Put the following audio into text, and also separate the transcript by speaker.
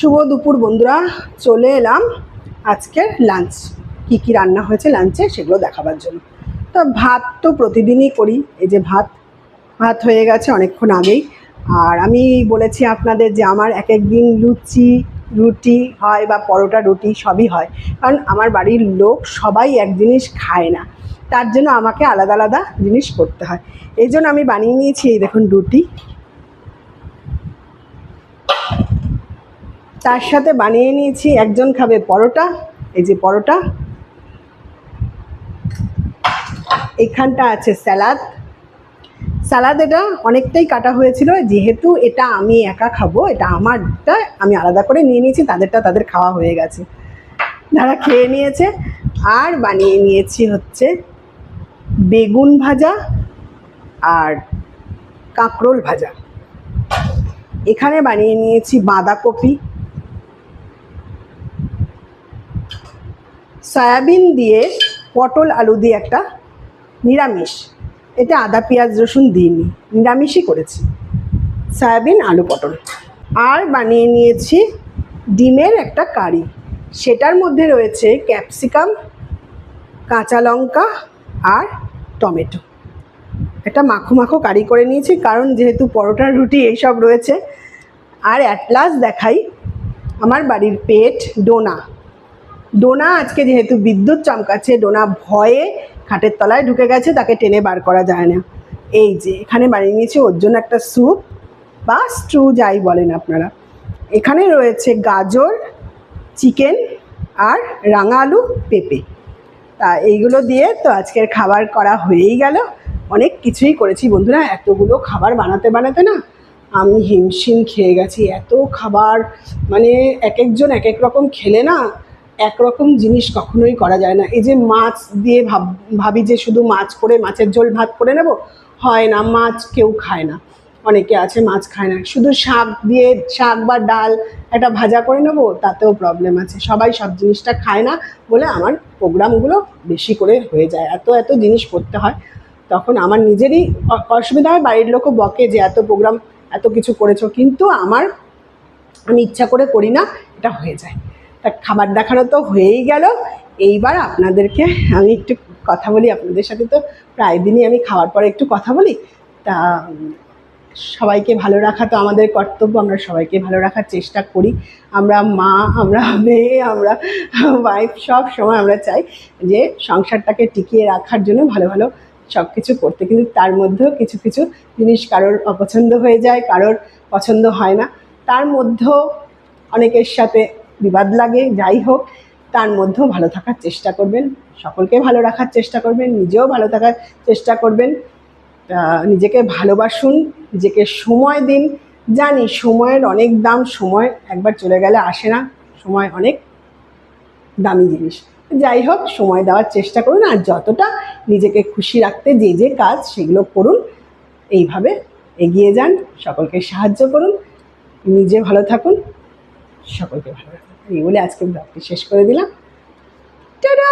Speaker 1: শুভ দুপুর বন্ধুরা, চলে এলাম আজকের লাঞ্চ কি কি রান্না হয়েছে লাঞ্চে সেগুলো দেখাবার জন্য। তো ভাত তো প্রতিদিনই করি, এই যে ভাত ভাত হয়ে গেছে অনেকক্ষণ আগেই। আর আমি বলেছি আপনাদের যে আমার এক এক দিন লুচি রুটি হয় বা পরোটা রুটি সবই হয়, কারণ আমার বাড়ির লোক সবাই এক জিনিস খায় না, তার জন্য আমাকে আলাদা আলাদা জিনিস করতে হয়। এই জন্য আমি বানিয়ে নিয়েছি এই দেখুন রুটি, তার সাথে বানিয়ে নিয়েছি একজন খাবে পরোটা, এই যে পরোটা, এখানটা আছে স্যালাড। স্যালাড এটা অনেকটাই কাটা হয়েছিল, যেহেতু এটা আমি একা খাবো, এটা আমারটা আমি আলাদা করে নিয়ে নিয়েছি, তাদেরটা তাদের খাওয়া হয়ে গেছে, যারা খেয়ে নিয়েছে। আর বানিয়ে নিয়েছি হচ্ছে বেগুন ভাজা আর কাঁকরোল ভাজা। এখানে বানিয়ে নিয়েছি বাঁধাকপি, সয়াবিন দিয়ে পটল আলু দিয়ে একটা নিরামিষ, এটা আদা পেঁয়াজ রসুন দিইনি, নিরামিষই করেছি, সয়াবিন আলু পটল। আর বানিয়ে নিয়েছি ডিমের একটা কারি, সেটার মধ্যে রয়েছে ক্যাপসিকাম, কাঁচা লঙ্কা আর টমেটো। একটা মাখো মাখো কারি করে নিয়েছি, কারণ যেহেতু পরোটা রুটি এইসব রয়েছে। আর অ্যাট লাস্ট দেখাই আমার বাড়ির পেট ডোনা। ডোনা আজকে যেহেতু বিদ্যুৎ চমকাচ্ছে, ডোনা ভয়ে খাটের তলায় ঢুকে গেছে, তাকে টেনে বার করা যায় না। এই যে এখানে বানিয়ে নিয়েছি ওর জন্য একটা স্যুপ বা স্ট্রু যাই বলেন আপনারা। এখানে রয়েছে গাজর, চিকেন আর রাঙা আলু, পেঁপে। তা এইগুলো দিয়ে তো আজকের খাবার করা হয়েই গেল। অনেক কিছুই করেছি বন্ধুরা, এতগুলো খাবার বানাতে বানাতে না আমি হিমশিম খেয়ে গেছি। এত খাবার, মানে এক একজন এক এক রকম খেলে না একরকম জিনিস কখনোই করা যায় না। এই যে মাছ দিয়ে ভাবি যে শুধু মাছ করে মাছের ঝোল ভাত করে নেব, হয় না, মাছ কেউ খায় না, অনেকে আছে মাছ খায় না। শুধু শাক দিয়ে শাক বা ডাল একটা ভাজা করে নেব, তাতেও প্রবলেম আছে, সবাই সব জিনিসটা খায় না বলে আমার প্রোগ্রামগুলো বেশি করে হয়ে যায়, এত এত জিনিস করতে হয়, তখন আমার নিজেরই অসুবিধা হয়, বাড়ির লোকও বকে যে এত প্রোগ্রাম এত কিছু করেছো, কিন্তু আমি ইচ্ছা করে করি না, এটা হয়ে যায়। তা খাবার দেখানো তো হয়েই গেল, এইবার আপনাদেরকে আমি একটু কথা বলি আপনাদের সাথে। তো প্রায় দিনই আমি খাওয়ার পরে একটু কথা বলি। তা সবাইকে ভালো রাখা তো আমাদের কর্তব্য, আমরা সবাইকে ভালো রাখার চেষ্টা করি। আমরা মা, আমরা মেয়ে, আমরা ওয়াইফ, সব সময় আমরা চাই যে সংসারটাকে টিকিয়ে রাখার জন্য ভালো ভালো সব কিছু করতে, কিন্তু তার মধ্যেও কিছু কিছু জিনিস কারোর অপছন্দ হয়ে যায়, কারোর পছন্দ হয় না, তার মধ্যেও অনেকের সাথে বিবাদ লাগে। যাই হোক, তার মধ্যেও ভালো থাকার চেষ্টা করবেন, সকলকে ভালো রাখার চেষ্টা করবেন, নিজেও ভালো থাকার চেষ্টা করবেন। নিজেকে ভালোবাসুন, নিজেকে সময় দিন। জানি সময়ের অনেক দাম, সময় একবার চলে গেলে আসে না, সময় অনেক দামি জিনিস। যাই হোক, সময় দেওয়ার চেষ্টা করুন, আর যতটা নিজেকে খুশি রাখতে যে যে কাজ সেগুলো করুন, এইভাবে এগিয়ে যান, সকলকে সাহায্য করুন, নিজে ভালো থাকুন, সকলকে ভালো রাখুন। এই বলে আজকে ব্লগটি শেষ করে দিলাম। টাটা।